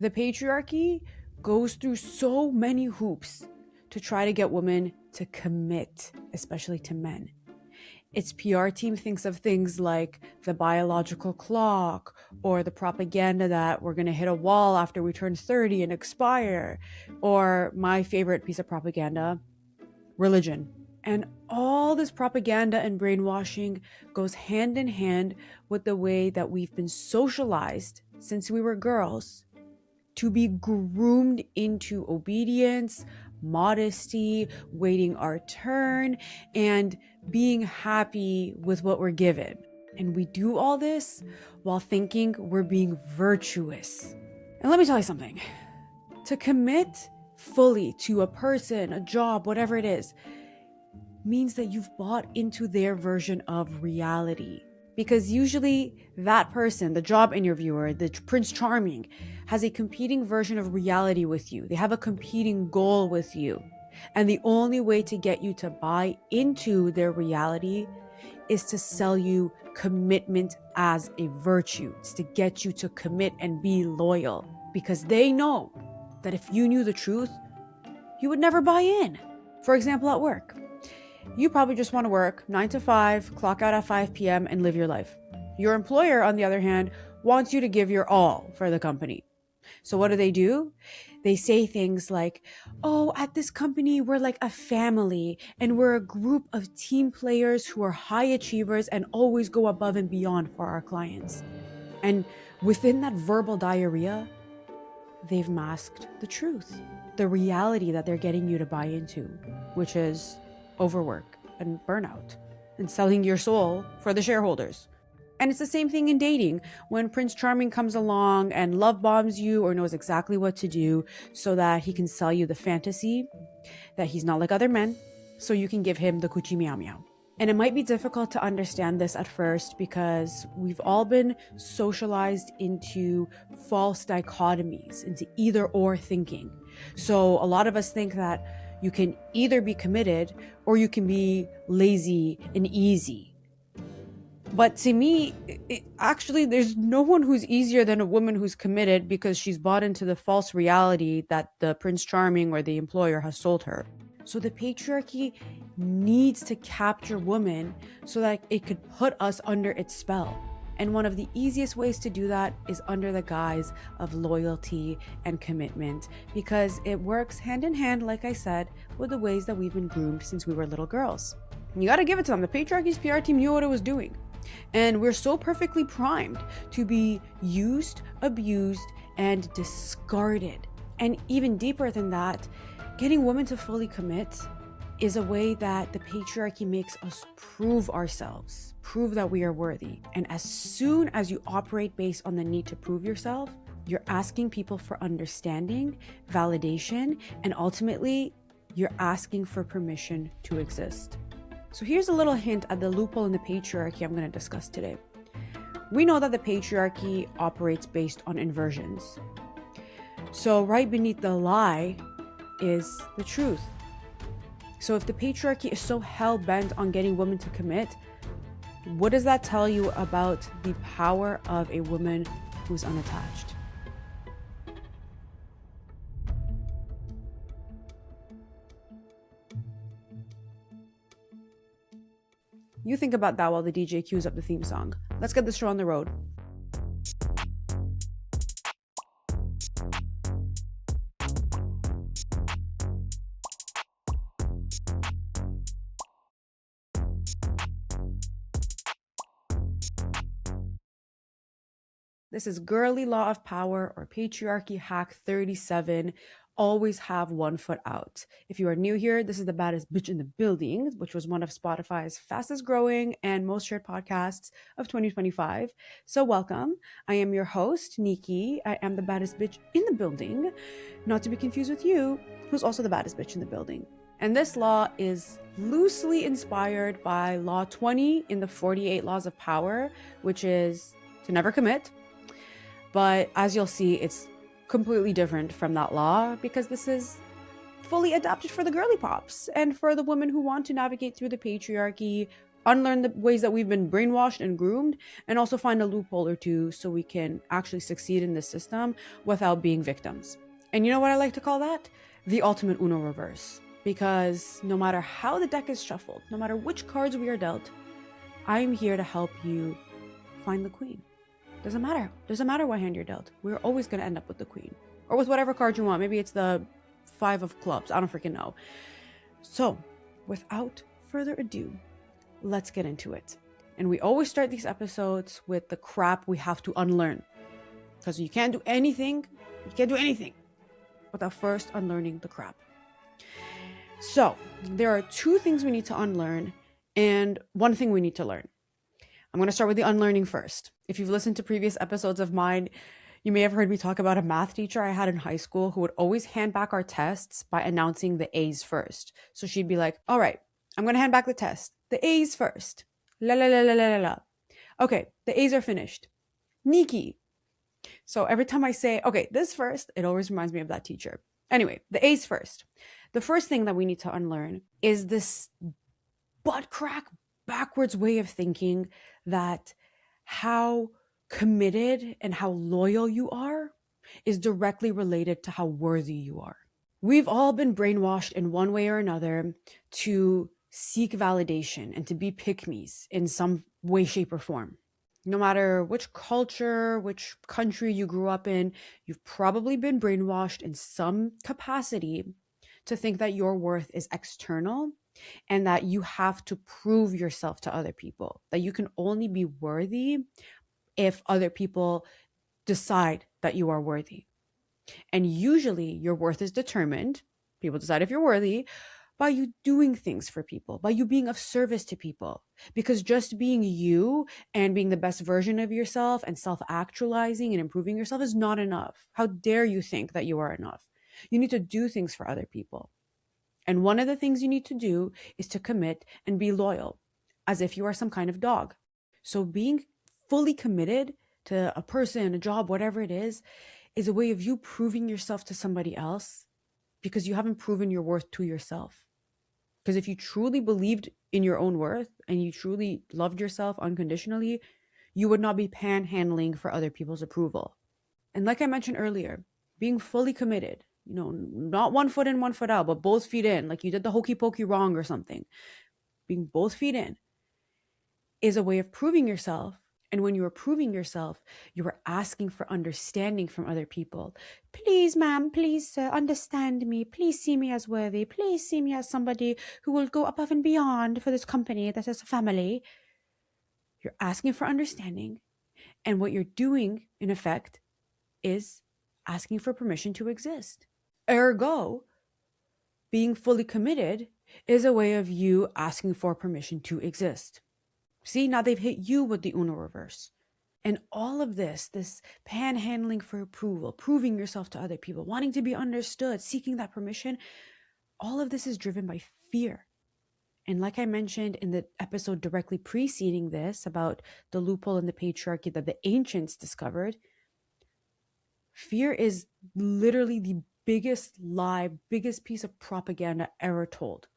The patriarchy goes through so many hoops to try to get women to commit, especially to men. Its PR team thinks of things like the biological clock or the propaganda that we're going to hit a wall after we turn 30 and expire, or my favorite piece of propaganda, religion. And all this propaganda and brainwashing goes hand in hand with the way that we've been socialized since we were girls to be groomed into obedience, modesty, waiting our turn, and being happy with what we're given. And we do all this while thinking we're being virtuous. And let me tell you something. To commit fully to a person, a job, whatever it is, means that you've bought into their version of reality. Because usually that person, the job interviewer, the Prince Charming, has a competing version of reality with you. They have a competing goal with you. And the only way to get you to buy into their reality is to sell you commitment as a virtue. It's to get you to commit and be loyal. Because they know that if you knew the truth, you would never buy in. For example, at work. You probably just want to work 9 to 5, clock out at 5 p.m. and live your life. Your employer, on the other hand, wants you to give your all for the company. So what do? They say things like, oh, at this company, we're like a family and we're a group of team players who are high achievers and always go above and beyond for our clients. And within that verbal diarrhea, they've masked the truth, the reality that they're getting you to buy into, which is overwork and burnout and selling your soul for the shareholders. And it's the same thing in dating. When Prince Charming comes along and love bombs you or knows exactly what to do so that he can sell you the fantasy that he's not like other men, so you can give him the coochie meow meow. And it might be difficult to understand this at first because we've all been socialized into false dichotomies, into either or thinking. So a lot of us think that you can either be committed or you can be lazy and easy. But to me, actually, there's no one who's easier than a woman who's committed because she's bought into the false reality that the Prince Charming or the employer has sold her. So the patriarchy needs to capture women so that it could put us under its spell. And one of the easiest ways to do that is under the guise of loyalty and commitment, because it works hand in hand, like I said, with the ways that we've been groomed since we were little girls. And you gotta give it to them. The patriarchy's PR team knew what it was doing. And we're so perfectly primed to be used, abused, and discarded. And even deeper than that, getting women to fully commit is a way that the patriarchy makes us prove ourselves, prove that we are worthy. And as soon as you operate based on the need to prove yourself, you're asking people for understanding, validation, and ultimately, you're asking for permission to exist. So here's a little hint at the loophole in the patriarchy I'm going to discuss today. We know that the patriarchy operates based on inversions. So right beneath the lie is the truth. So if the patriarchy is so hell-bent on getting women to commit, what does that tell you about the power of a woman who's unattached? You think about that while the DJ cues up the theme song. Let's get this show on the road. This is Girly Law of Power or Patriarchy Hack 37. Always have one foot out. If you are new here, this is the baddest bitch in the building, which was one of Spotify's fastest growing and most shared podcasts of 2025. So welcome. I am your host, Neeki. I am the baddest bitch in the building, not to be confused with you, who's also the baddest bitch in the building. And this law is loosely inspired by Law 20 in the 48 Laws of Power, which is to never commit. But as you'll see, it's completely different from that law because this is fully adapted for the girly pops and for the women who want to navigate through the patriarchy unlearn the ways that we've been brainwashed and groomed, and also find a loophole or two so we can actually succeed in this system without being victims. And you know what I like to call that? The ultimate Uno reverse. Because no matter how the deck is shuffled, no matter which cards we are dealt, I am here to help you find the queen. Doesn't matter what hand you're dealt. We're always going to end up with the queen. Or with whatever card you want. Maybe it's the 5 of clubs. I don't freaking know. So, without further ado, let's get into it. And we always start these episodes with the crap we have to unlearn. Because you can't do anything without first unlearning the crap. So, there are 2 things we need to unlearn and 1 thing we need to learn. I'm going to start with the unlearning first. If you've listened to previous episodes of mine, you may have heard me talk about a math teacher I had in high school who would always hand back our tests by announcing the A's first. So she'd be like, all right, I'm going to hand back the test. The A's first. La la la la la la. Okay, the A's are finished. Neeki. So every time I say, okay, this first, it always reminds me of that teacher. Anyway, the A's first. The first thing that we need to unlearn is this butt crack backwards way of thinking that how committed and how loyal you are is directly related to how worthy you are. We've all been brainwashed in one way or another to seek validation and to be pick-me's in some way, shape, or form. No matter which culture, which country you grew up in, you've probably been brainwashed in some capacity to think that your worth is external and that you have to prove yourself to other people, that you can only be worthy if other people decide that you are worthy. And usually your worth is determined, people decide if you're worthy, by you doing things for people, by you being of service to people. Because just being you and being the best version of yourself and self-actualizing and improving yourself is not enough. How dare you think that you are enough? You need to do things for other people. And one of the things you need to do is to commit and be loyal, as if you are some kind of dog. So being fully committed to a person, a job, whatever it is a way of you proving yourself to somebody else because you haven't proven your worth to yourself. Because if you truly believed in your own worth and you truly loved yourself unconditionally, you would not be panhandling for other people's approval. And like I mentioned earlier, being fully committed, not 1 foot in, 1 foot out, but both feet in, like you did the hokey pokey wrong or something. Being both feet in is a way of proving yourself. And when you are proving yourself, you are asking for understanding from other people. Please, ma'am, please, sir, understand me. Please see me as worthy. Please see me as somebody who will go above and beyond for this company that is a family. You're asking for understanding. And what you're doing, in effect, is asking for permission to exist. Ergo, being fully committed is a way of you asking for permission to exist. See, now they've hit you with the Uno reverse. And all of this panhandling for approval, proving yourself to other people, wanting to be understood, seeking that permission, all of this is driven by fear. And like I mentioned in the episode directly preceding this about the loophole in the patriarchy that the ancients discovered, fear is literally the biggest lie, biggest piece of propaganda ever told.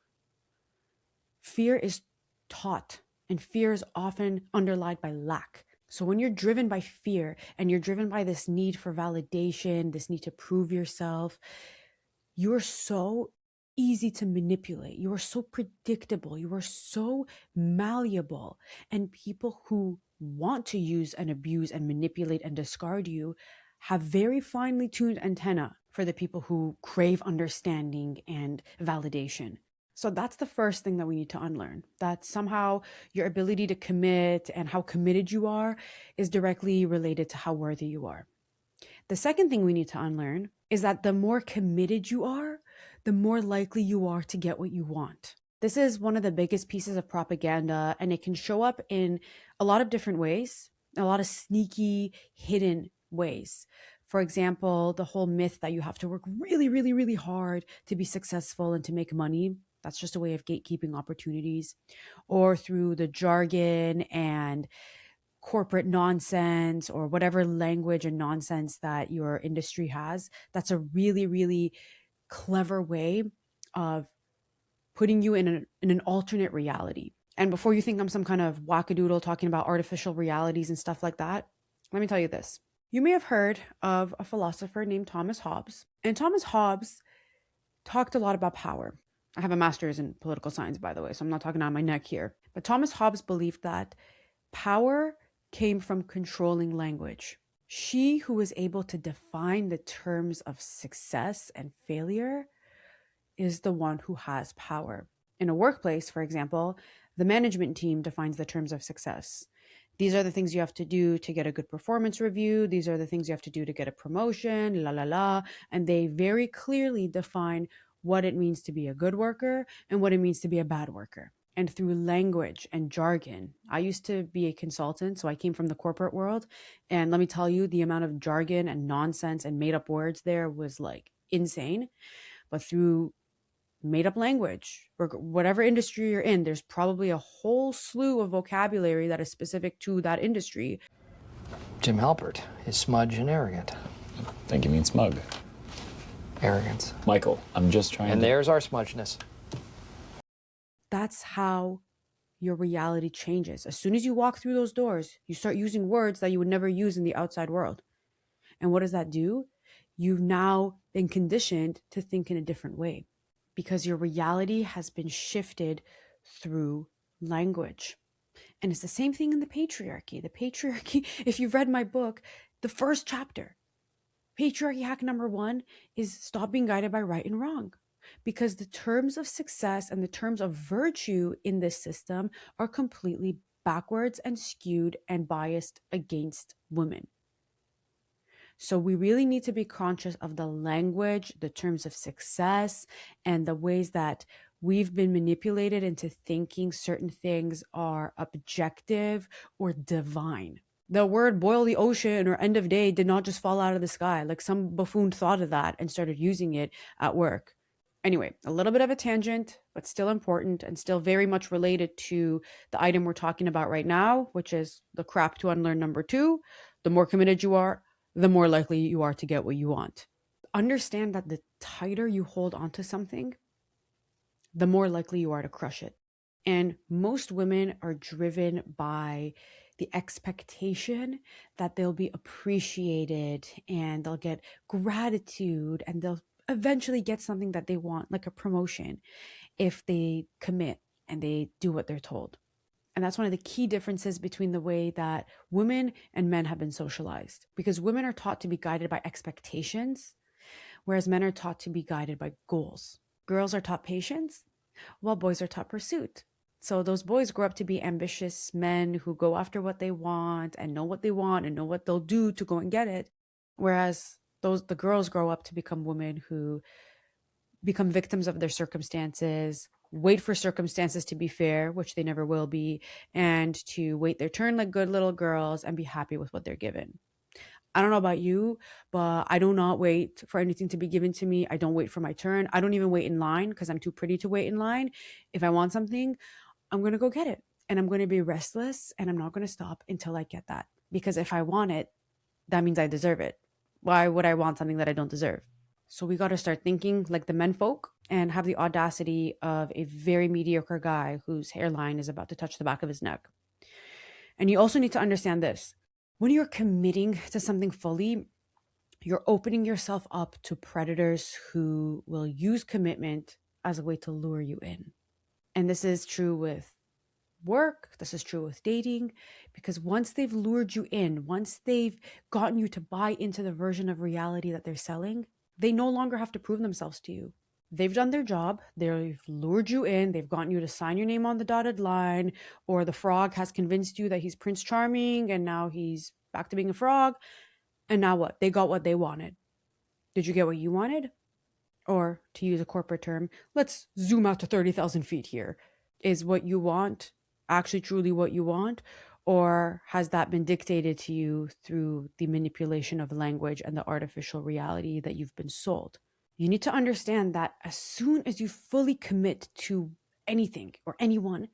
Fear is taught. And fear is often underlined by lack. So when you're driven by fear and you're driven by this need for validation, this need to prove yourself, you are so easy to manipulate. You are so predictable. You are so malleable. And people who want to use and abuse and manipulate and discard you have very finely tuned antenna for the people who crave understanding and validation. So that's the first thing that we need to unlearn, that somehow your ability to commit and how committed you are is directly related to how worthy you are. The second thing we need to unlearn is that the more committed you are, the more likely you are to get what you want. This is one of the biggest pieces of propaganda, and it can show up in a lot of different ways, a lot of sneaky, hidden ways. For example, the whole myth that you have to work really, really, really hard to be successful and to make money. That's just a way of gatekeeping opportunities, or through the jargon and corporate nonsense or whatever language and nonsense that your industry has. That's a really, really clever way of putting you in an alternate reality. And before you think I'm some kind of wackadoodle talking about artificial realities and stuff like that, let me tell you this. You may have heard of a philosopher named Thomas Hobbes. And Thomas Hobbes talked a lot about power. I have a master's in political science, by the way, so I'm not talking on my neck here. But Thomas Hobbes believed that power came from controlling language. She who is able to define the terms of success and failure is the one who has power. In a workplace, for example, the management team defines the terms of success. These are the things you have to do to get a good performance review. These are the things you have to do to get a promotion, la la la. And they very clearly define what it means to be a good worker and what it means to be a bad worker. And through language and jargon, I used to be a consultant, so I came from the corporate world. And let me tell you, the amount of jargon and nonsense and made up words there was like insane. But through made up language, or whatever industry you're in, there's probably a whole slew of vocabulary that is specific to that industry. Jim Halpert is smudge and arrogant. I think you mean smug. Arrogance. Michael, I'm just trying And to... there's our smudgeness. That's how your reality changes. As soon as you walk through those doors, you start using words that you would never use in the outside world. And what does that do? You've now been conditioned to think in a different way because your reality has been shifted through language. And it's the same thing in the patriarchy. The patriarchy, if you've read my book, the first chapter, Patriarchy Hack number 1 is stop being guided by right and wrong. Because the terms of success and the terms of virtue in this system are completely backwards and skewed and biased against women. So we really need to be conscious of the language, the terms of success, and the ways that we've been manipulated into thinking certain things are objective or divine. The word boil the ocean or end of day did not just fall out of the sky. Like some buffoon thought of that and started using it at work. Anyway, a little bit of a tangent, but still important and still very much related to the item we're talking about right now, which is the crap to unlearn number 2. The more committed you are, the more likely you are to get what you want. Understand that the tighter you hold onto something, the more likely you are to crush it. And most women are driven by the expectation that they'll be appreciated and they'll get gratitude and they'll eventually get something that they want, like a promotion, if they commit and they do what they're told. And that's one of the key differences between the way that women and men have been socialized. Because women are taught to be guided by expectations, whereas men are taught to be guided by goals. Girls are taught patience, while boys are taught pursuit. So those boys grow up to be ambitious men who go after what they want and know what they want and know what they'll do to go and get it. Whereas the girls grow up to become women who become victims of their circumstances, wait for circumstances to be fair, which they never will be, and to wait their turn like good little girls and be happy with what they're given. I don't know about you, but I do not wait for anything to be given to me. I don't wait for my turn. I don't even wait in line because I'm too pretty to wait in line. If I want something, I'm going to go get it. And I'm going to be restless and I'm not going to stop until I get that. Because if I want it, that means I deserve it. Why would I want something that I don't deserve? So we got to start thinking like the men folk and have the audacity of a very mediocre guy whose hairline is about to touch the back of his neck. And you also need to understand this. When you're committing to something fully, you're opening yourself up to predators who will use commitment as a way to lure you in. And this is true with work. This is true with dating, because once they've lured you in, once they've gotten you to buy into the version of reality that they're selling, they no longer have to prove themselves to you. They've done their job. They've lured you in. They've gotten you to sign your name on the dotted line, or the frog has convinced you that he's Prince Charming and now he's back to being a frog. And now what? They got what they wanted. Did you get what you wanted? Or to use a corporate term, let's zoom out to 30,000 feet here. Is what you want actually truly what you want? Or has that been dictated to you through the manipulation of language and the artificial reality that you've been sold? You need to understand that as soon as you fully commit to anything or anyone,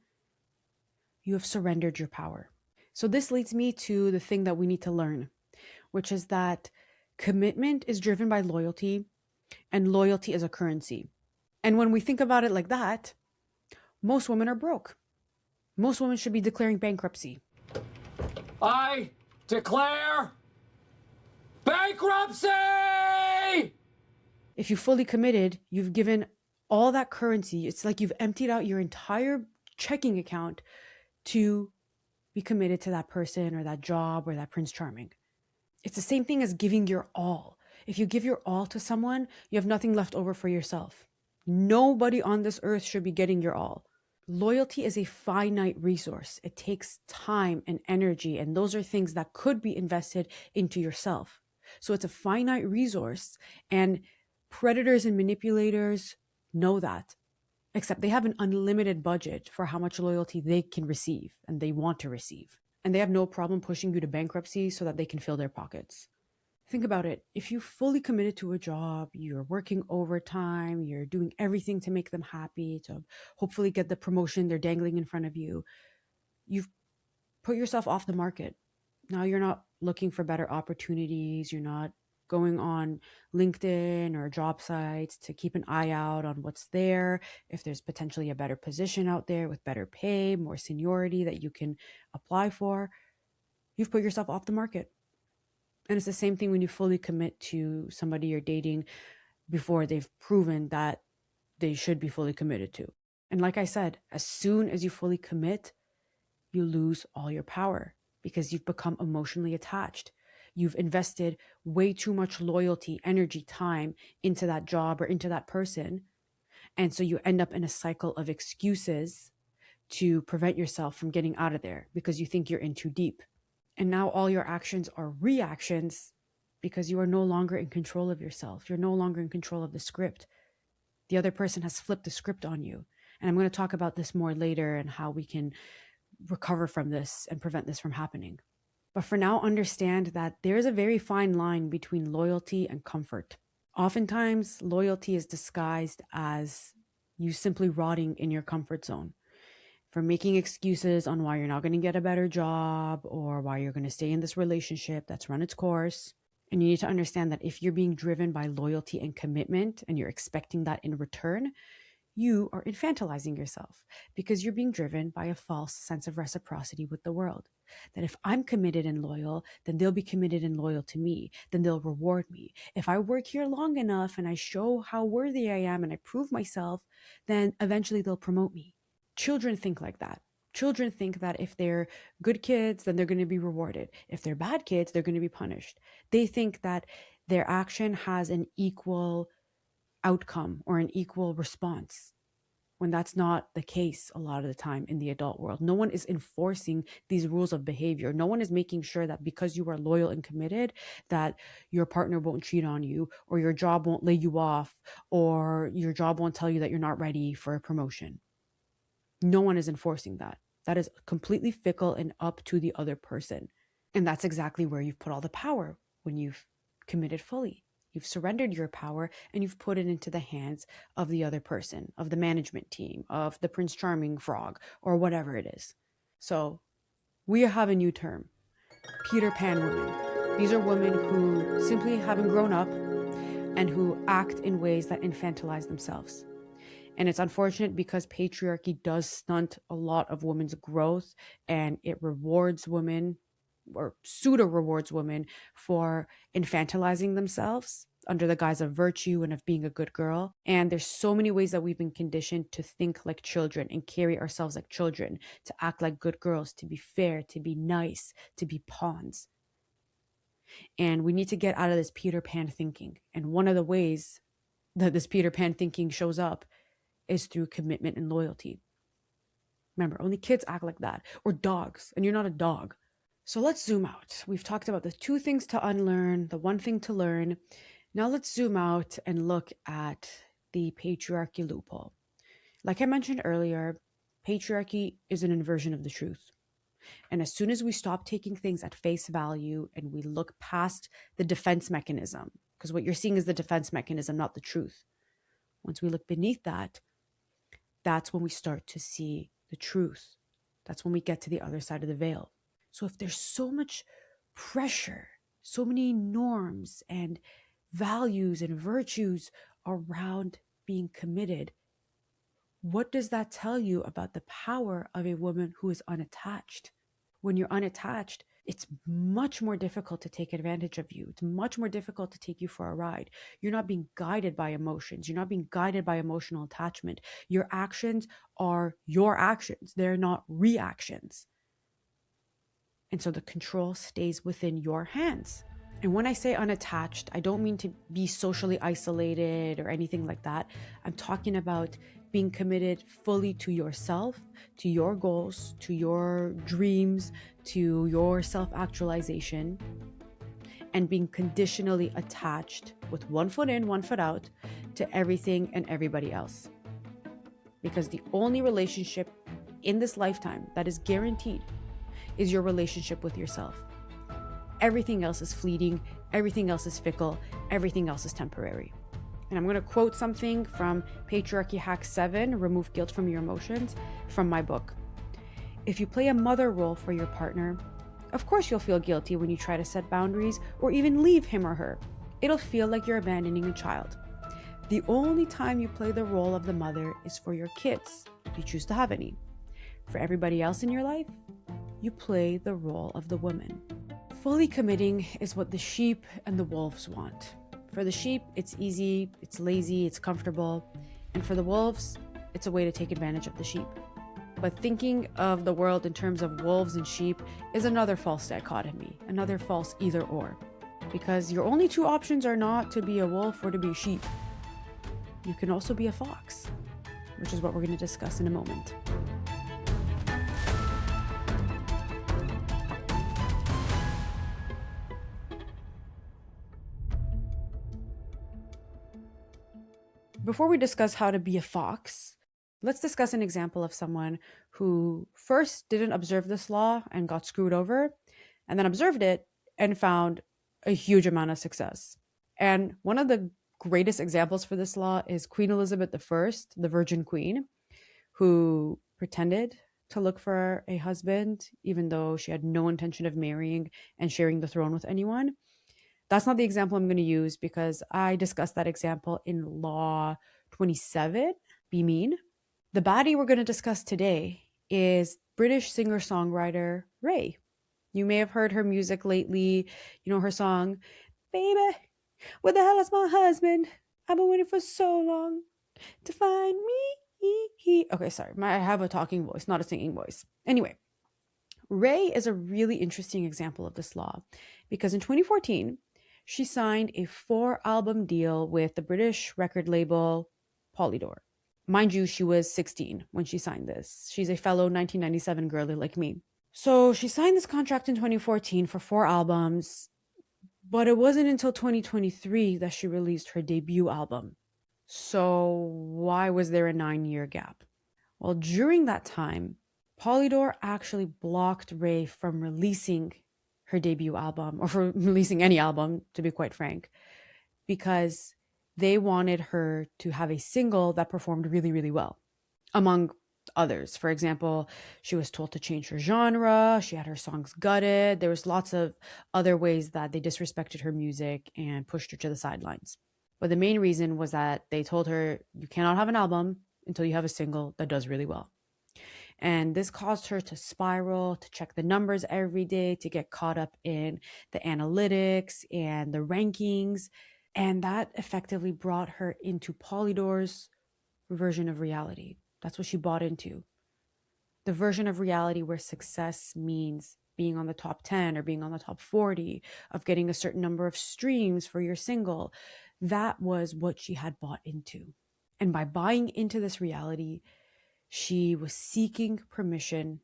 you have surrendered your power. So this leads me to the thing that we need to learn, which is that commitment is driven by loyalty, and loyalty is a currency. And when we think about it like that, most women are broke. Most women should be declaring bankruptcy. I declare bankruptcy! If you fully committed, you've given all that currency. It's like you've emptied out your entire checking account to be committed to that person or that job or that Prince Charming. It's the same thing as giving your all. If you give your all to someone, you have nothing left over for yourself. Nobody on this earth should be getting your all. Loyalty is a finite resource. It takes time and energy, and those are things that could be invested into yourself. So it's a finite resource, and predators and manipulators know that, except they have an unlimited budget for how much loyalty they can receive and they want to receive. And they have no problem pushing you to bankruptcy so that they can fill their pockets. Think about it. If you fully committed to a job, you're working overtime, you're doing everything to make them happy, to hopefully get the promotion they're dangling in front of you, you've put yourself off the market. Now you're not looking for better opportunities. You're not going on LinkedIn or job sites to keep an eye out on what's there. If there's potentially a better position out there with better pay, more seniority that you can apply for, you've put yourself off the market. And it's the same thing when you fully commit to somebody you're dating before they've proven that they should be fully committed to. And like I said, as soon as you fully commit, you lose all your power because you've become emotionally attached. You've invested way too much loyalty, energy, time into that job or into that person. And so you end up in a cycle of excuses to prevent yourself from getting out of there because you think you're in too deep. And now all your actions are reactions because you are no longer in control of yourself. You're no longer in control of the script. The other person has flipped the script on you. And I'm going to talk about this more later and how we can recover from this and prevent this from happening. But for now, understand that there's a very fine line between loyalty and comfort. Oftentimes, loyalty is disguised as you simply rotting in your comfort zone, for making excuses on why you're not going to get a better job or why you're going to stay in this relationship that's run its course. And you need to understand that if you're being driven by loyalty and commitment and you're expecting that in return, you are infantilizing yourself because you're being driven by a false sense of reciprocity with the world. That if I'm committed and loyal, then they'll be committed and loyal to me. Then they'll reward me. If I work here long enough and I show how worthy I am and I prove myself, then eventually they'll promote me. Children think like that. Children think that if they're good kids, then they're going to be rewarded. If they're bad kids, they're going to be punished. They think that their action has an equal outcome or an equal response, when that's not the case a lot of the time in the adult world. No one is enforcing these rules of behavior. No one is making sure that because you are loyal and committed, that your partner won't cheat on you, or your job won't lay you off, or your job won't tell you that you're not ready for a promotion. No one is enforcing that. That is completely fickle and up to the other person. And that's exactly where you've put all the power when you've committed fully. You've surrendered your power and you've put it into the hands of the other person, of the management team, of the Prince Charming frog, or whatever it is. So we have a new term, Peter Pan women. These are women who simply haven't grown up and who act in ways that infantilize themselves. And it's unfortunate because patriarchy does stunt a lot of women's growth, and it rewards women, or pseudo rewards women, for infantilizing themselves under the guise of virtue and of being a good girl. And there's so many ways that we've been conditioned to think like children and carry ourselves like children, to act like good girls, to be fair, to be nice, to be pawns. And we need to get out of this Peter Pan thinking. And one of the ways that this Peter Pan thinking shows up is through commitment and loyalty. Remember, only kids act like that, or dogs, and you're not a dog. So let's zoom out. We've talked about the 2 things to unlearn, the 1 thing to learn. Now let's zoom out and look at the patriarchy loophole. Like I mentioned earlier, patriarchy is an inversion of the truth. And as soon as we stop taking things at face value and we look past the defense mechanism, because what you're seeing is the defense mechanism, not the truth. Once we look beneath that, that's when we start to see the truth. That's when we get to the other side of the veil. So if there's so much pressure, so many norms and values and virtues around being committed, What does that tell you about the power of a woman who is unattached? When you're unattached, it's much more difficult to take advantage of you. It's much more difficult to take you for a ride. You're not being guided by emotions. You're not being guided by emotional attachment. Your actions are your actions. They're not reactions. And so the control stays within your hands. And when I say unattached, I don't mean to be socially isolated or anything like that. I'm talking about being committed fully to yourself, to your goals, to your dreams, to your self-actualization, and being conditionally attached with one foot in, one foot out to everything and everybody else. Because the only relationship in this lifetime that is guaranteed is your relationship with yourself. Everything else is fleeting, everything else is fickle, everything else is temporary. And I'm going to quote something from Patriarchy Hack 7, Remove Guilt from Your Emotions, from my book. If you play a mother role for your partner, of course you'll feel guilty when you try to set boundaries or even leave him or her. It'll feel like you're abandoning a child. The only time you play the role of the mother is for your kids, if you choose to have any. For everybody else in your life, you play the role of the woman. Fully committing is what the sheep and the wolves want. For the sheep, it's easy, it's lazy, it's comfortable. And for the wolves, it's a way to take advantage of the sheep. But thinking of the world in terms of wolves and sheep is another false dichotomy, another false either or. Because your only two options are not to be a wolf or to be a sheep. You can also be a fox, which is what we're going to discuss in a moment. Before we discuss how to be a fox, let's discuss an example of someone who first didn't observe this law and got screwed over, and then observed it and found a huge amount of success. And one of the greatest examples for this law is Queen Elizabeth I, the Virgin Queen, who pretended to look for a husband, even though she had no intention of marrying and sharing the throne with anyone. That's not the example I'm going to use because I discussed that example in Law 27, Be Mean. The baddie we're going to discuss today is British singer-songwriter Ray. You may have heard her music lately. You know her song, Baby, where the hell is my husband? I've been waiting for so long to find me. Okay, sorry. I have a talking voice, not a singing voice. Anyway, Ray is a really interesting example of this law because in 2014, she signed a 4-album deal with the British record label Polydor. Mind you, she was 16 when she signed this. She's a fellow 1997 girly like me. So she signed this contract in 2014 for 4 albums, but it wasn't until 2023 that she released her debut album. So why was there a 9-year gap? Well, during that time, Polydor actually blocked Ray from releasing her debut album, or for releasing any album, to be quite frank, because they wanted her to have a single that performed really, really well, among others. For example, she was told to change her genre, she had her songs gutted, there was lots of other ways that they disrespected her music and pushed her to the sidelines. But the main reason was that they told her, you cannot have an album until you have a single that does really well. And this caused her to spiral, to check the numbers every day, to get caught up in the analytics and the rankings. And that effectively brought her into Polydor's version of reality. That's what she bought into. The version of reality where success means being on the top 10 or being on the top 40, of getting a certain number of streams for your single. That was what she had bought into. And by buying into this reality, she was seeking permission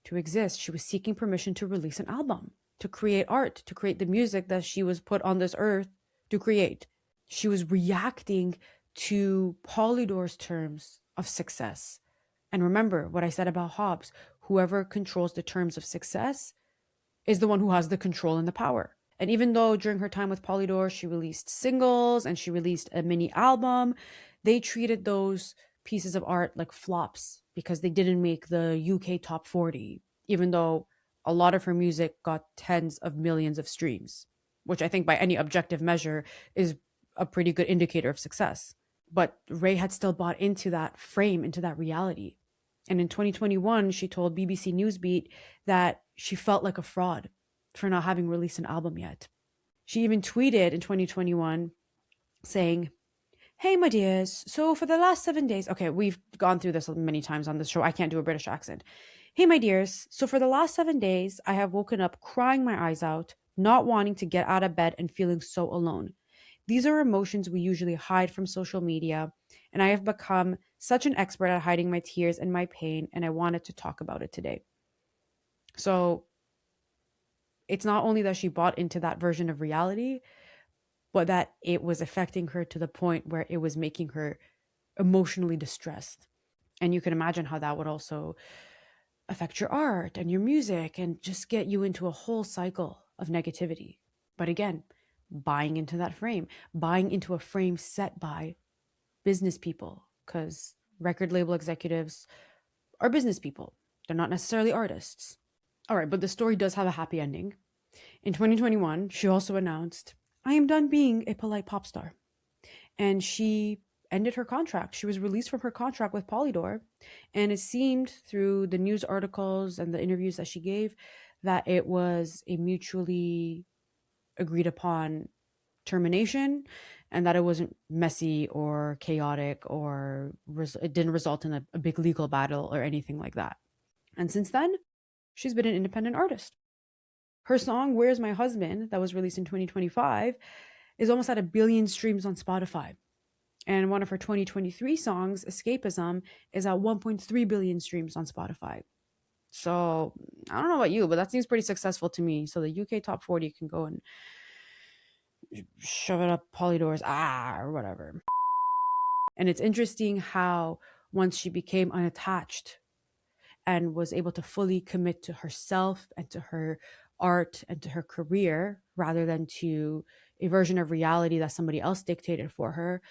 to exist. She was seeking permission to release an album, to create art, to create the music that she was put on this earth to create. She was reacting to Polydor's terms of success. And remember what I said about Hobbes, whoever controls the terms of success is the one who has the control and the power. And even though during her time with Polydor, she released singles and she released a mini album, they treated those pieces of art like flops because they didn't make the UK top 40, even though a lot of her music got tens of millions of streams, which I think by any objective measure is a pretty good indicator of success. But Ray had still bought into that frame, into that reality. And in 2021, she told BBC Newsbeat that she felt like a fraud for not having released an album yet. She even tweeted in 2021 saying, "Hey, my dears, so for the last 7 days," okay, we've gone through this many times on this show. I can't do a British accent. "Hey, my dears, so for the last 7 days, I have woken up crying my eyes out, not wanting to get out of bed and feeling so alone. These are emotions we usually hide from social media, and I have become such an expert at hiding my tears and my pain, and I wanted to talk about it today." So it's not only that she bought into that version of reality, but that it was affecting her to the point where it was making her emotionally distressed. And you can imagine how that would also affect your art and your music and just get you into a whole cycle of negativity. But again, buying into that frame, buying into a frame set by business people, because record label executives are business people. They're not necessarily artists. All right, but the story does have a happy ending. In 2021, she also announced, "I am done being a polite pop star." And she ended her contract. She was released from her contract with Polydor. And it seemed through the news articles and the interviews that she gave that it was a mutually agreed upon termination, and that it wasn't messy or chaotic, or it didn't result in a big legal battle or anything like that. And since then, she's been an independent artist. Her song "Where's My Husband," that was released in 2025, is almost at 1 billion streams on Spotify. And one of her 2023 songs, "Escapism," is at 1.3 billion streams on Spotify. So I don't know about you, but that seems pretty successful to me. So the UK top 40 can go and shove it up Polydor's or whatever. And it's interesting how once she became unattached and was able to fully commit to herself and to her art and to her career, rather than to a version of reality that somebody else dictated for her,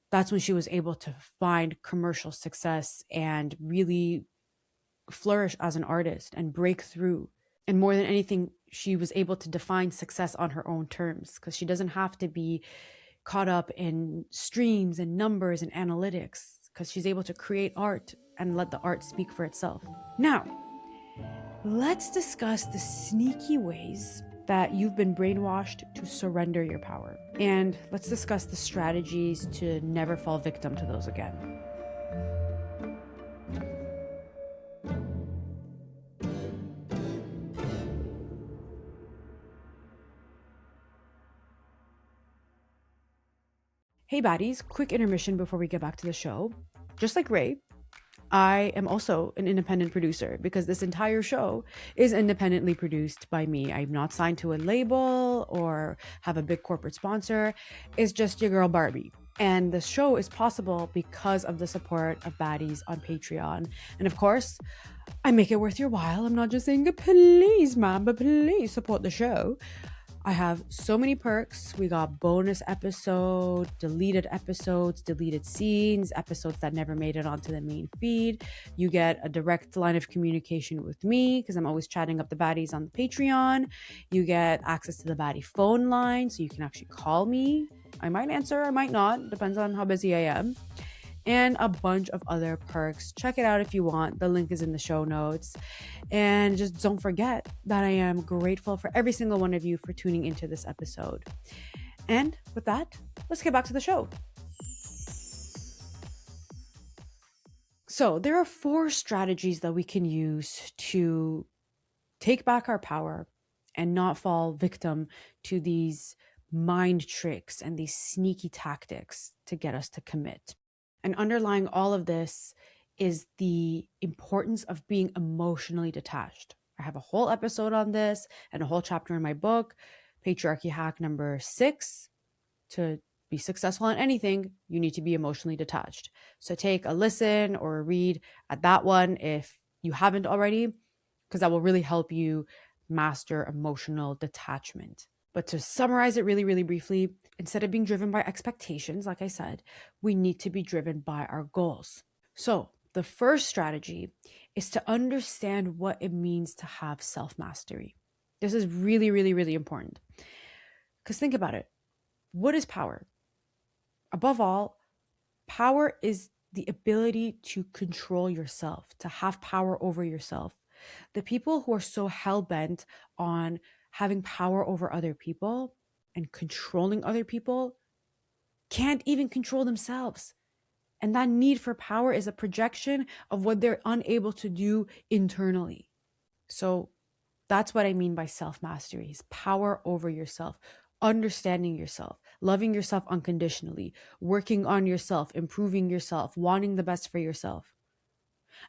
that's when she was able to find commercial success and really flourish as an artist and break through. And more than anything, she was able to define success on her own terms, because she doesn't have to be caught up in streams and numbers and analytics, because she's able to create art and let the art speak for itself. Now, let's discuss the sneaky ways that you've been brainwashed to surrender your power. And let's discuss the strategies to never fall victim to those again. Hey baddies, quick intermission before we get back to the show. Just like Ray, I am also an independent producer, because this entire show is independently produced by me. I'm not signed to a label or have a big corporate sponsor. It's just your girl Barbie. And the show is possible because of the support of baddies on Patreon. And of course, I make it worth your while. I'm not just saying, "Please, ma'am, but please support the show." I have so many perks. We got bonus episodes, deleted scenes, episodes that never made it onto the main feed. You get a direct line of communication with me, because I'm always chatting up the baddies on the Patreon. You get access to the baddie phone line, so you can actually call me. I might answer, I might not, depends on how busy I am. And a bunch of other perks. Check it out if you want. The link is in the show notes. And just don't forget that I am grateful for every single one of you for tuning into this episode. And with that, let's get back to the show. So there are 4 strategies that we can use to take back our power and not fall victim to these mind tricks and these sneaky tactics to get us to commit. And underlying all of this is the importance of being emotionally detached. I have a whole episode on this and a whole chapter in my book, Patriarchy Hack number 6. To be successful in anything, you need to be emotionally detached. So take a listen or a read at that one if you haven't already, because that will really help you master emotional detachment. But to summarize it really, really briefly, instead of being driven by expectations, like I said, we need to be driven by our goals. So the first strategy is to understand what it means to have self-mastery. This is really, really, really important. Because think about it. What is power? Above all, Power is the ability to control yourself, to have power over yourself. The people who are so hell-bent on having power over other people and controlling other people can't even control themselves. And that need for power is a projection of what they're unable to do internally. So that's what I mean by self-mastery, is power over yourself, understanding yourself, loving yourself unconditionally, working on yourself, improving yourself, wanting the best for yourself.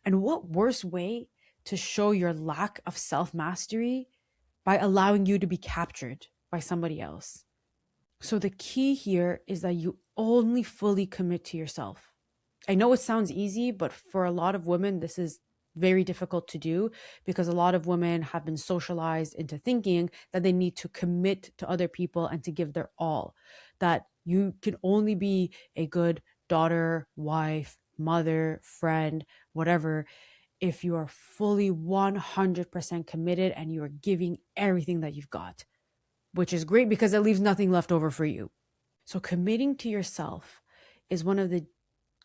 And what worse way to show your lack of self-mastery by allowing you to be captured by somebody else? So the key here is that you only fully commit to yourself. I know it sounds easy, but for a lot of women, this is very difficult to do because a lot of women have been socialized into thinking that they need to commit to other people and to give their all, that you can only be a good daughter, wife, mother, friend, whatever, if you are fully 100% committed and you are giving everything that you've got, which is great because it leaves nothing left over for you. So committing to yourself is one of the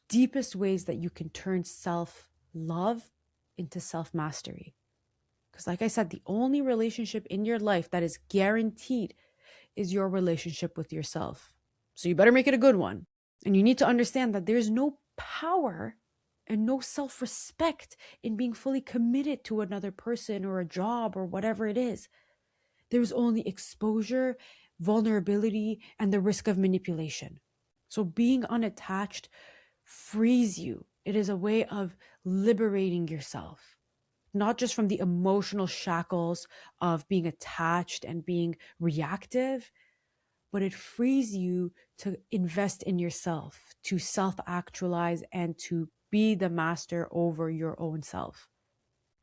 deepest ways that you can turn self-love into self-mastery. Because like I said, the only relationship in your life that is guaranteed is your relationship with yourself. So you better make it a good one. And you need to understand that there's no power and no self-respect in being fully committed to another person or a job or whatever it is. There's only exposure, vulnerability, and the risk of manipulation. So being unattached frees you. It is a way of liberating yourself, not just from the emotional shackles of being attached and being reactive, but it frees you to invest in yourself, to self-actualize, and to be the master over your own self.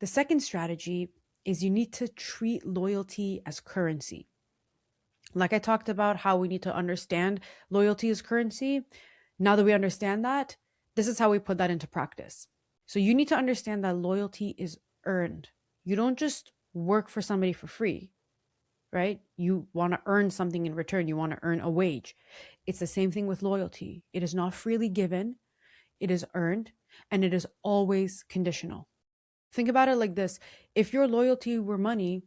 The second strategy is you need to treat loyalty as currency. Like I talked about how we need to understand loyalty as currency. Now that we understand that, this is how we put that into practice. So you need to understand that loyalty is earned. You don't just work for somebody for free, right? You want to earn something in return. You want to earn a wage. It's the same thing with loyalty. It is not freely given. It is earned, and it is always conditional. Think about it like this. If your loyalty were money,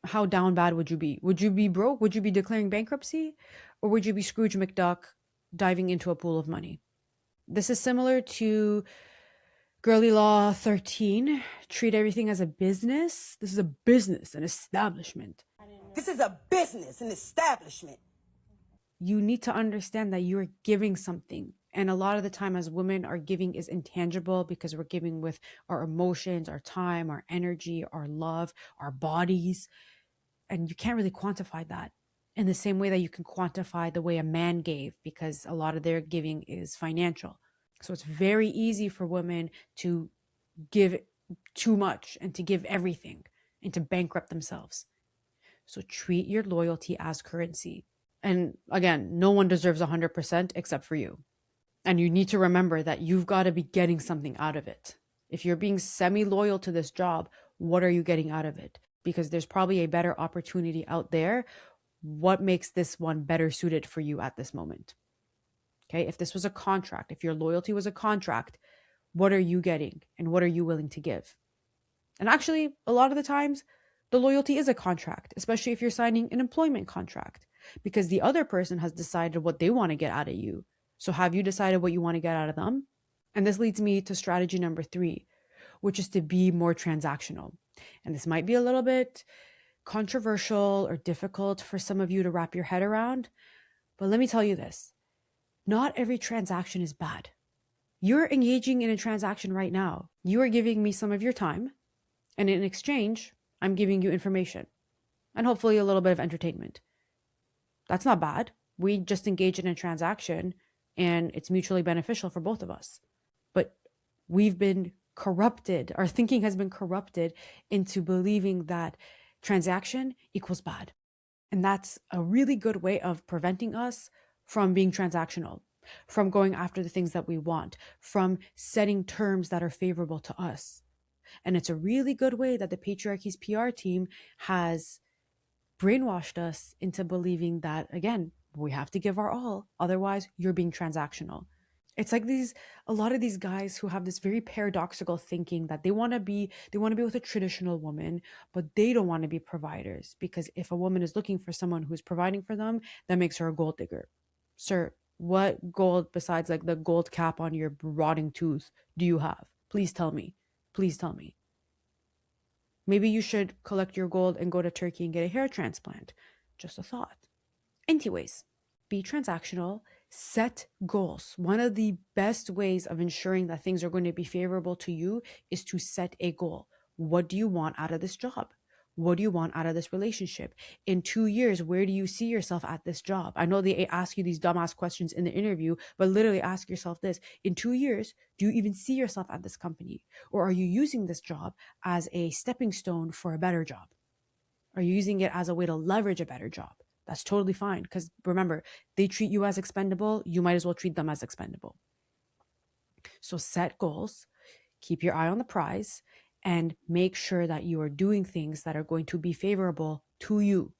how down bad would you be? Would you be broke? Would you be declaring bankruptcy? Or would you be Scrooge McDuck diving into a pool of money? This is similar to Girly Law 13. Treat everything as a business. This is a business, an establishment. This is a business, an establishment. You need to understand that you're giving something. And a lot of the time as women, our giving is intangible because we're giving with our emotions, our time, our energy, our love, our bodies. And you can't really quantify that in the same way that you can quantify the way a man gave, because a lot of their giving is financial. So it's very easy for women to give too much and to give everything and to bankrupt themselves. So treat your loyalty as currency. And again, no one deserves 100% except for you. And you need to remember that you've got to be getting something out of it. If you're being semi-loyal to this job, what are you getting out of it? Because there's probably a better opportunity out there. What makes this one better suited for you at this moment? Okay, if this was a contract, if your loyalty was a contract, what are you getting and what are you willing to give? And actually, a lot of the times, the loyalty is a contract, especially if you're signing an employment contract, because the other person has decided what they want to get out of you. So have you decided what you want to get out of them? And this leads me to strategy number 3, which is to be more transactional. And this might be a little bit controversial or difficult for some of you to wrap your head around, but let me tell you this. Not every transaction is bad. You're engaging in a transaction right now. You are giving me some of your time, and in exchange, I'm giving you information and hopefully a little bit of entertainment. That's not bad. We just engage in a transaction and it's mutually beneficial for both of us. But we've been corrupted. Our thinking has been corrupted into believing that transaction equals bad. And that's a really good way of preventing us from being transactional, from going after the things that we want, from setting terms that are favorable to us. And it's a really good way that the Patriarchy's PR team has brainwashed us into believing that, again, we have to give our all. Otherwise, you're being transactional. It's like a lot of these guys who have this very paradoxical thinking that they want to be with a traditional woman, but they don't want to be providers, because if a woman is looking for someone who's providing for them, that makes her a gold digger. Sir, what gold besides like the gold cap on your rotting tooth do you have? Please tell me. Please tell me. Maybe you should collect your gold and go to Turkey and get a hair transplant. Just a thought. Anyways, be transactional, set goals. One of the best ways of ensuring that things are going to be favorable to you is to set a goal. What do you want out of this job? What do you want out of this relationship? In 2 years, where do you see yourself at this job? I know they ask you these dumbass questions in the interview, but literally ask yourself this. In 2 years, do you even see yourself at this company? Or are you using this job as a stepping stone for a better job? Are you using it as a way to leverage a better job? That's totally fine, because remember, they treat you as expendable, you might as well treat them as expendable. So set goals, keep your eye on the prize, and make sure that you are doing things that are going to be favorable to you.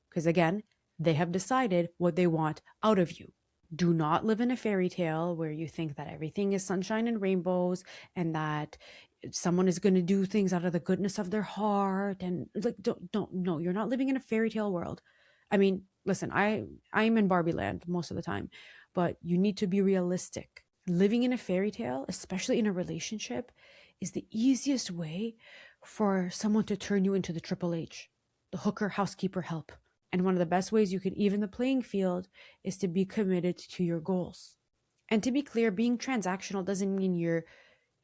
Because again, they have decided what they want out of you. Do not live in a fairy tale where you think that everything is sunshine and rainbows and that someone is going to do things out of the goodness of their heart. And like, no, you're not living in a fairy tale world. I mean, listen, I'm in Barbie land most of the time, but you need to be realistic. Living in a fairy tale, especially in a relationship, is the easiest way for someone to turn you into the Triple H, the hooker, housekeeper, help. And one of the best ways you can even the playing field is to be committed to your goals. And to be clear, being transactional doesn't mean you're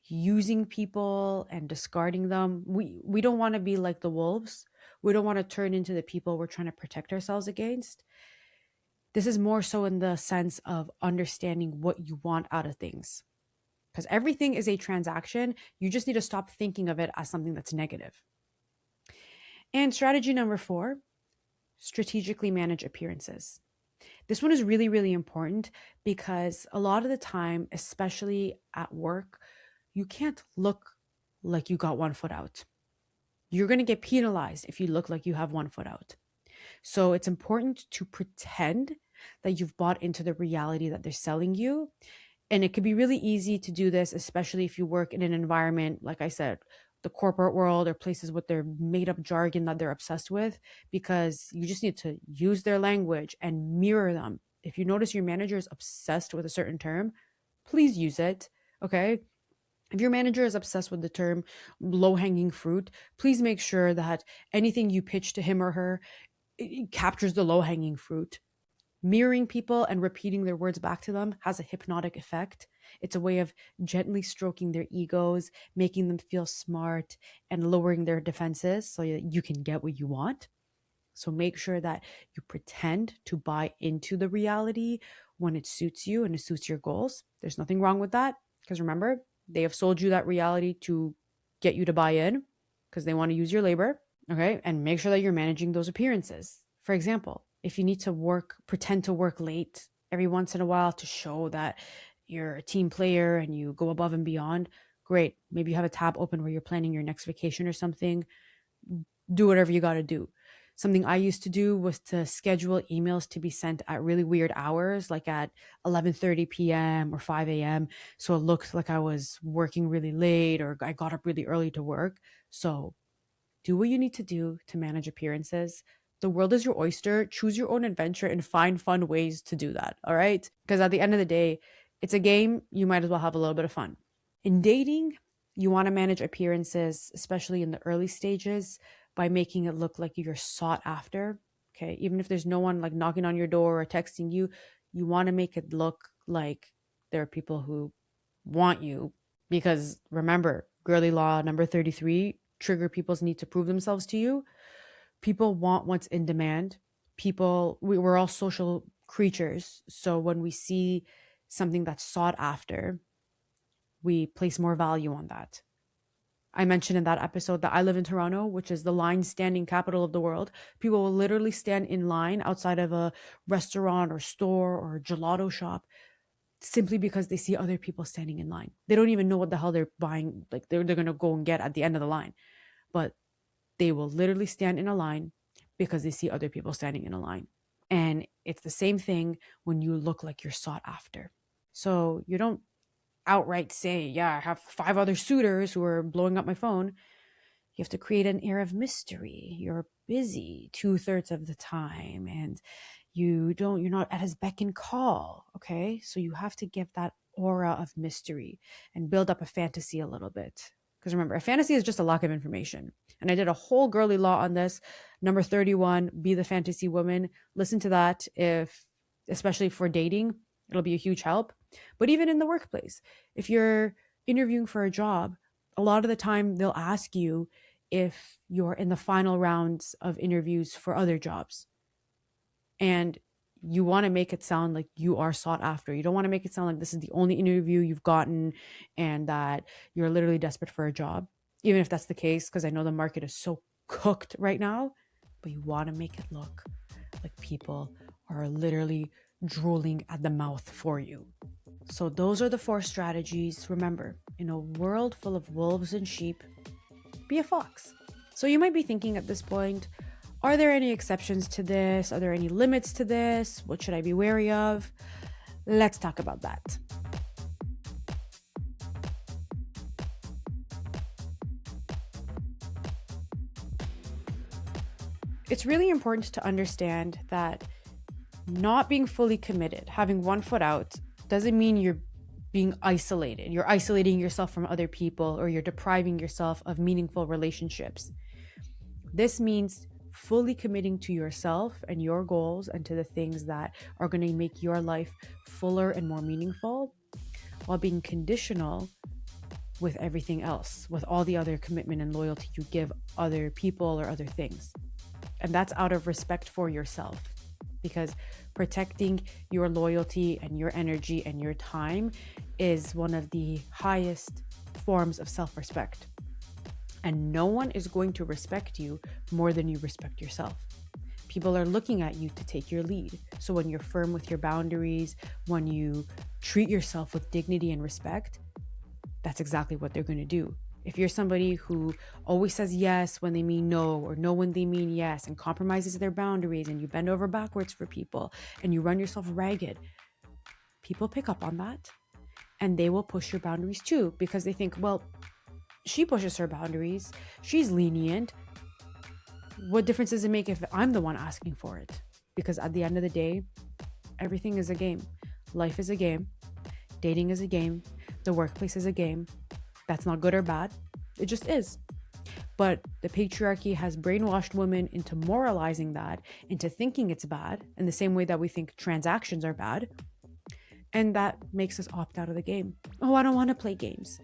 using people and discarding them. We don't want to be like the wolves. We don't want to turn into the people we're trying to protect ourselves against. This is more so in the sense of understanding what you want out of things. Because everything is a transaction. You just need to stop thinking of it as something that's negative. And strategy number 4, strategically manage appearances. This one is really, really important because a lot of the time, especially at work, you can't look like you got one foot out. You're going to get penalized if you look like you have one foot out. So it's important to pretend that you've bought into the reality that they're selling you. And it could be really easy to do this, especially if you work in an environment, like I said, the corporate world or places with their made up jargon that they're obsessed with, because you just need to use their language and mirror them. If you notice your manager is obsessed with a certain term, please use it. Okay. If your manager is obsessed with the term low-hanging fruit, please make sure that anything you pitch to him or her, it captures the low-hanging fruit. Mirroring people and repeating their words back to them has a hypnotic effect. It's a way of gently stroking their egos, making them feel smart, and lowering their defenses so that you can get what you want. So make sure that you pretend to buy into the reality when it suits you and it suits your goals. There's nothing wrong with that, because remember, they have sold you that reality to get you to buy in because they want to use your labor, okay? And make sure that you're managing those appearances. For example, if you need to pretend to work late every once in a while to show that you're a team player and you go above and beyond, great. Maybe you have a tab open where you're planning your next vacation or something. Do whatever you got to do. Something I used to do was to schedule emails to be sent at really weird hours, like at 11:30 p.m. or 5 a.m. So it looked like I was working really late or I got up really early to work. So do what you need to do to manage appearances. The world is your oyster. Choose your own adventure and find fun ways to do that. All right? Because at the end of the day, it's a game. You might as well have a little bit of fun. In dating, you want to manage appearances, especially in the early stages, by making it look like you're sought after. Okay. Even if there's no one like knocking on your door or texting you, you want to make it look like there are people who want you. Because remember, girly law number 33, trigger people's need to prove themselves to you. People want what's in demand. We're all social creatures. So when we see something that's sought after, we place more value on that. I mentioned in that episode that I live in Toronto, which is the line standing capital of the world. People will literally stand in line outside of a restaurant or store or gelato shop simply because they see other people standing in line. They don't even know what the hell they're buying, like they're going to go and get at the end of the line. But they will literally stand in a line because they see other people standing in a line. And it's the same thing when you look like you're sought after. So you don't outright say, yeah, I have 5 other suitors who are blowing up my phone. You have to create an air of mystery. You're busy 2/3 of the time, and you're not at his beck and call. Okay. So you have to give that aura of mystery and build up a fantasy a little bit. Because remember, a fantasy is just a lack of information. And I did a whole girly law on this. Number 31, be the fantasy woman. Listen to that especially for dating, it'll be a huge help. But even in the workplace, if you're interviewing for a job, a lot of the time they'll ask you if you're in the final rounds of interviews for other jobs. And you want to make it sound like you are sought after. You don't want to make it sound like this is the only interview you've gotten and that you're literally desperate for a job, even if that's the case, because I know the market is so cooked right now. But you want to make it look like people are literally drooling at the mouth for you. So those are the 4 strategies. Remember, in a world full of wolves and sheep, be a fox. So you might be thinking at this point, are there any exceptions to this? Are there any limits to this? What should I be wary of? Let's talk about that. It's really important to understand that not being fully committed, having one foot out, doesn't mean you're being isolated. You're isolating yourself from other people, or you're depriving yourself of meaningful relationships. This means fully committing to yourself and your goals and to the things that are going to make your life fuller and more meaningful, while being conditional with everything else, with all the other commitment and loyalty you give other people or other things. And that's out of respect for yourself, because protecting your loyalty and your energy and your time is one of the highest forms of self-respect. And no one is going to respect you more than you respect yourself. People are looking at you to take your lead. So when you're firm with your boundaries, when you treat yourself with dignity and respect, that's exactly what they're going to do. If you're somebody who always says yes when they mean no, or no when they mean yes, and compromises their boundaries, and you bend over backwards for people, and you run yourself ragged, people pick up on that, and they will push your boundaries too, because they think, well, she pushes her boundaries, she's lenient. What difference does it make if I'm the one asking for it? Because at the end of the day, everything is a game. Life is a game. Dating is a game. The workplace is a game. That's not good or bad. It just is. But the patriarchy has brainwashed women into moralizing that, into thinking it's bad, in the same way that we think transactions are bad. And that makes us opt out of the game. Oh, I don't want to play games.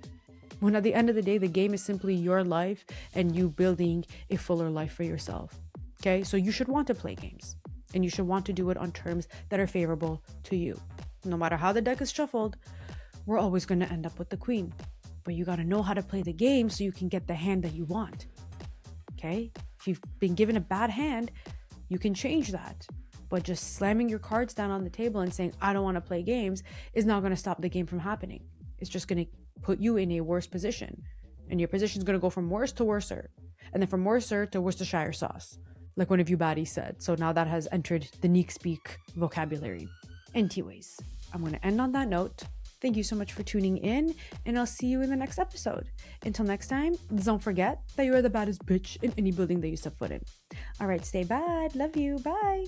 When at the end of the day, the game is simply your life and you building a fuller life for yourself. Okay, so you should want to play games, and you should want to do it on terms that are favorable to you. No matter how the deck is shuffled, we're always going to end up with the queen. But you got to know how to play the game so you can get the hand that you want. Okay, if you've been given a bad hand, you can change that. But just slamming your cards down on the table and saying, I don't want to play games, is not going to stop the game from happening. It's just going to put you in a worse position, and your position is going to go from worse to worser, and then from worser to Worcestershire sauce, like one of you baddies said. So now that has entered the Neek speak vocabulary. Anyways, I'm going to end on that note. Thank you so much for tuning in, and I'll see you in the next episode. Until next time, don't forget that you are the baddest bitch in any building that you step foot in. All right, stay bad. Love you. Bye.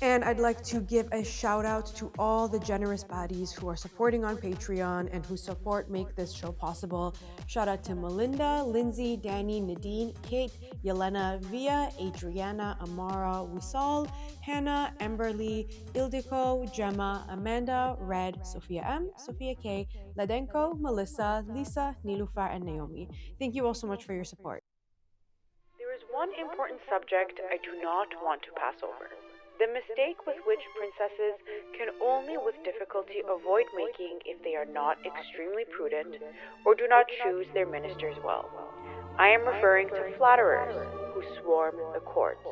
And I'd like to give a shout out to all the generous baddies who are supporting on Patreon and whose support make this show possible. Shout out to Melinda, Lindsay, Danny, Nadine, Kate, Yelena, Via, Adriana, Amara, Wisal, Hannah, Emberly, Ildiko, Gemma, Amanda, Red, Sophia M, Sophia K, Ladenko, Melissa, Lisa, Nilufar, and Naomi. Thank you all so much for your support. There is one important subject I do not want to pass over. The mistake with which princesses can only with difficulty avoid making if they are not extremely prudent or do not choose their ministers well. I am referring to flatterers who swarm the courts.